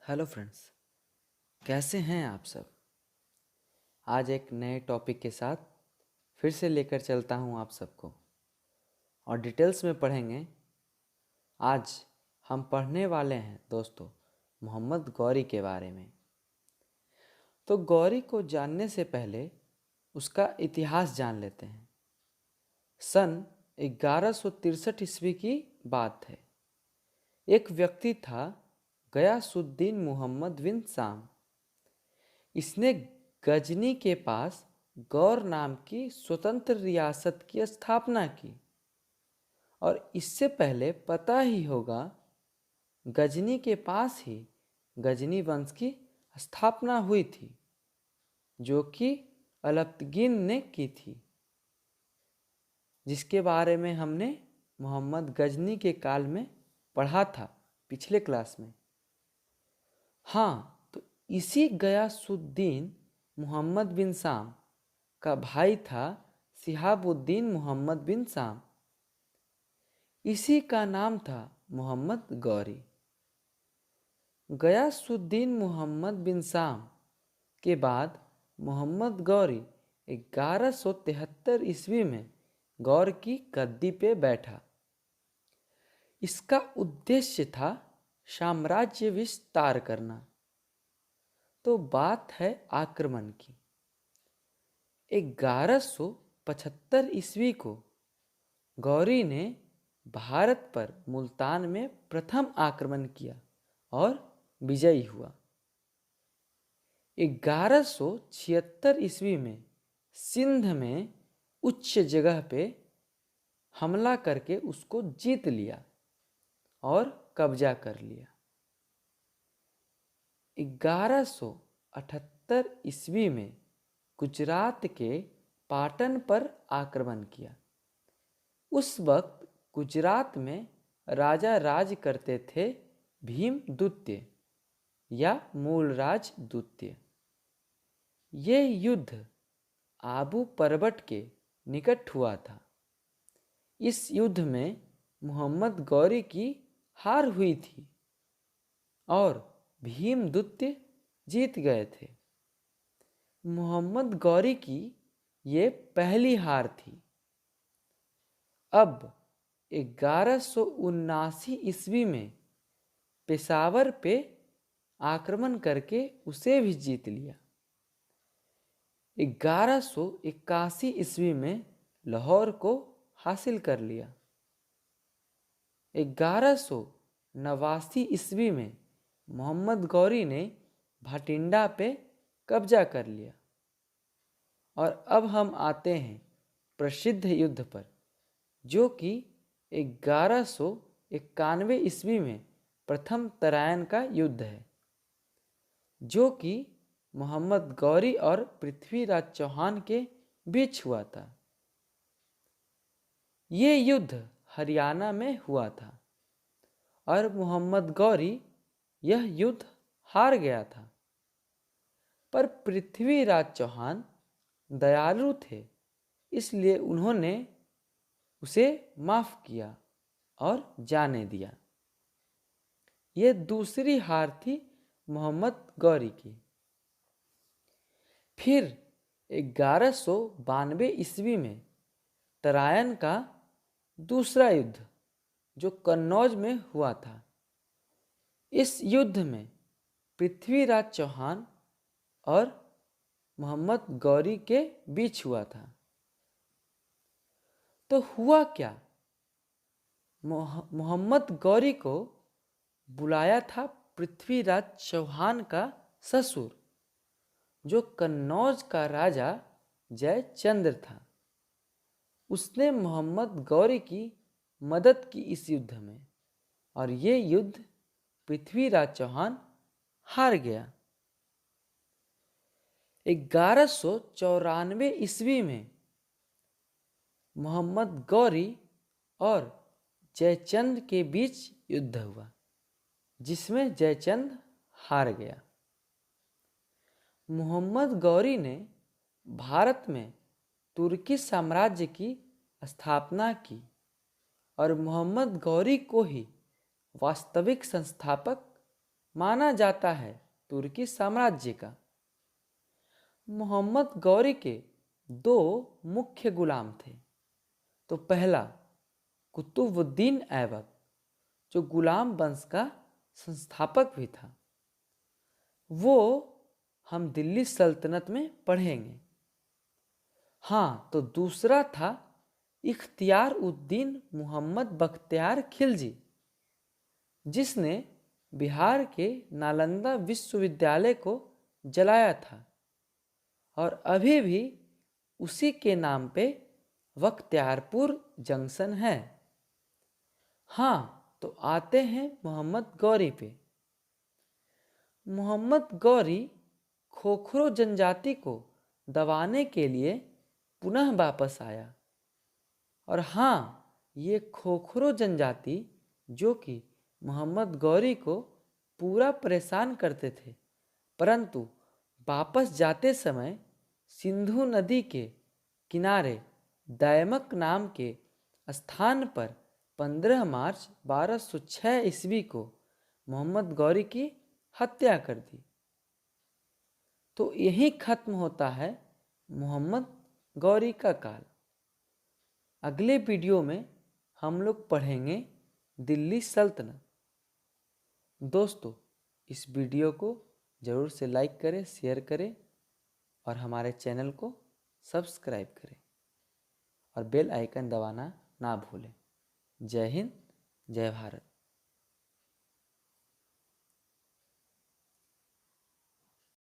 Hello friends, कैसे हैं आप सब। आज एक नए टॉपिक के साथ फिर से लेकर चलता हूं आप सबको और डिटेल्स में पढ़ेंगे। आज हम पढ़ने वाले हैं दोस्तों मोहम्मद गौरी के बारे में। तो गौरी को जानने से पहले उसका इतिहास जान लेते हैं। सन 1163 ईस्वी की बात है। एक व्यक्ति था गयासुद्दीन मोहम्मद बिन साम। इसने गजनी के पास गौर नाम की स्वतंत्र रियासत की स्थापना की। और इससे पहले पता ही होगा, गजनी के पास ही गजनी वंश की स्थापना हुई थी, जो कि अलप्तगीन ने की थी, जिसके बारे में हमने मोहम्मद गजनी के काल में पढ़ा था पिछले क्लास में। हाँ, तो इसी गयासुद्दीन मोहम्मद बिन साम का भाई था शिहाबुद्दीन मोहम्मद बिन साम। इसी का नाम था मोहम्मद गौरी। गयासुद्दीन मोहम्मद बिन साम के बाद मोहम्मद गौरी 1173 ईस्वी में गौर की गद्दी पे बैठा। इसका उद्देश्य था साम्राज्य विस्तार करना। तो बात है आक्रमण की। 1175 ईस्वी को गौरी ने भारत पर मुल्तान में प्रथम आक्रमण किया और विजयी हुआ। 1176 ईस्वी में सिंध में उच्च जगह पे हमला करके उसको जीत लिया और कब्जा कर लिया। 1178 ईस्वी में गुजरात के पाटन पर आक्रमण किया। उस वक्त गुजरात में राजा राज करते थे भीम द्वितीय या मूलराज द्वितीय। ये युद्ध आबू पर्वत के निकट हुआ था। इस युद्ध में मोहम्मद गौरी की हार हुई थी और भीम द्वितीय जीत गए थे। मोहम्मद गौरी की ये पहली हार थी। अब 1179 ईस्वी में पेशावर पे आक्रमण करके उसे भी जीत लिया। 1181 ईस्वी में लाहौर को हासिल कर लिया। 1189 ईस्वी में मोहम्मद गौरी ने भटिंडा पे कब्जा कर लिया। और अब हम आते हैं प्रसिद्ध युद्ध पर, जो कि 1191 ईस्वी में प्रथम तराइन का युद्ध है, जो कि मोहम्मद गौरी और पृथ्वीराज चौहान के बीच हुआ था। ये युद्ध हरियाणा में हुआ था और मोहम्मद गौरी यह युद्ध हार गया था। पर पृथ्वीराज चौहान दयालु थे, इसलिए उन्होंने उसे माफ किया और जाने दिया। यह दूसरी हार थी मोहम्मद गौरी की। फिर 1192 ईस्वी में तराइन का दूसरा युद्ध, जो कन्नौज में हुआ था। इस युद्ध में पृथ्वीराज चौहान और मोहम्मद गौरी के बीच हुआ था। तो हुआ क्या, मोहम्मद गौरी को बुलाया था पृथ्वीराज चौहान का ससुर, जो कन्नौज का राजा जयचंद्र था। उसने मोहम्मद गौरी की मदद की इस युद्ध में, और ये युद्ध पृथ्वीराज चौहान हार गया। 1194 ईस्वी में मोहम्मद गौरी और जयचंद के बीच युद्ध हुआ, जिसमें जयचंद हार गया। मोहम्मद गौरी ने भारत में तुर्की साम्राज्य की स्थापना की और मोहम्मद गौरी को ही वास्तविक संस्थापक माना जाता है तुर्की साम्राज्य का। मोहम्मद गौरी के दो मुख्य गुलाम थे। तो पहला कुतुबुद्दीन ऐबक, जो गुलाम वंश का संस्थापक भी था, वो हम दिल्ली सल्तनत में पढ़ेंगे। हाँ, तो दूसरा था इख्तियार उद्दीन मोहम्मद बख्तियार खिलजी, जिसने बिहार के नालंदा विश्वविद्यालय को जलाया था और अभी भी उसी के नाम पे बख्तियारपुर जंक्शन है। हाँ, तो आते हैं मोहम्मद गौरी पे। मोहम्मद गौरी खोखरो जनजाति को दबाने के लिए पुनः वापस आया। और हाँ, ये खोखरो जनजाति जो कि मोहम्मद गौरी को पूरा परेशान करते थे, परंतु वापस जाते समय सिंधु नदी के किनारे दैमक नाम के स्थान पर 15 मार्च 1206 ईस्वी को मोहम्मद गौरी की हत्या कर दी। तो यही खत्म होता है मोहम्मद गौरी का काल। अगले वीडियो में हम लोग पढ़ेंगे दिल्ली सल्तनत। दोस्तों, इस वीडियो को ज़रूर से लाइक करें, शेयर करें और हमारे चैनल को सब्सक्राइब करें और बेल आइकन दबाना ना भूलें। जय हिंद, जय भारत।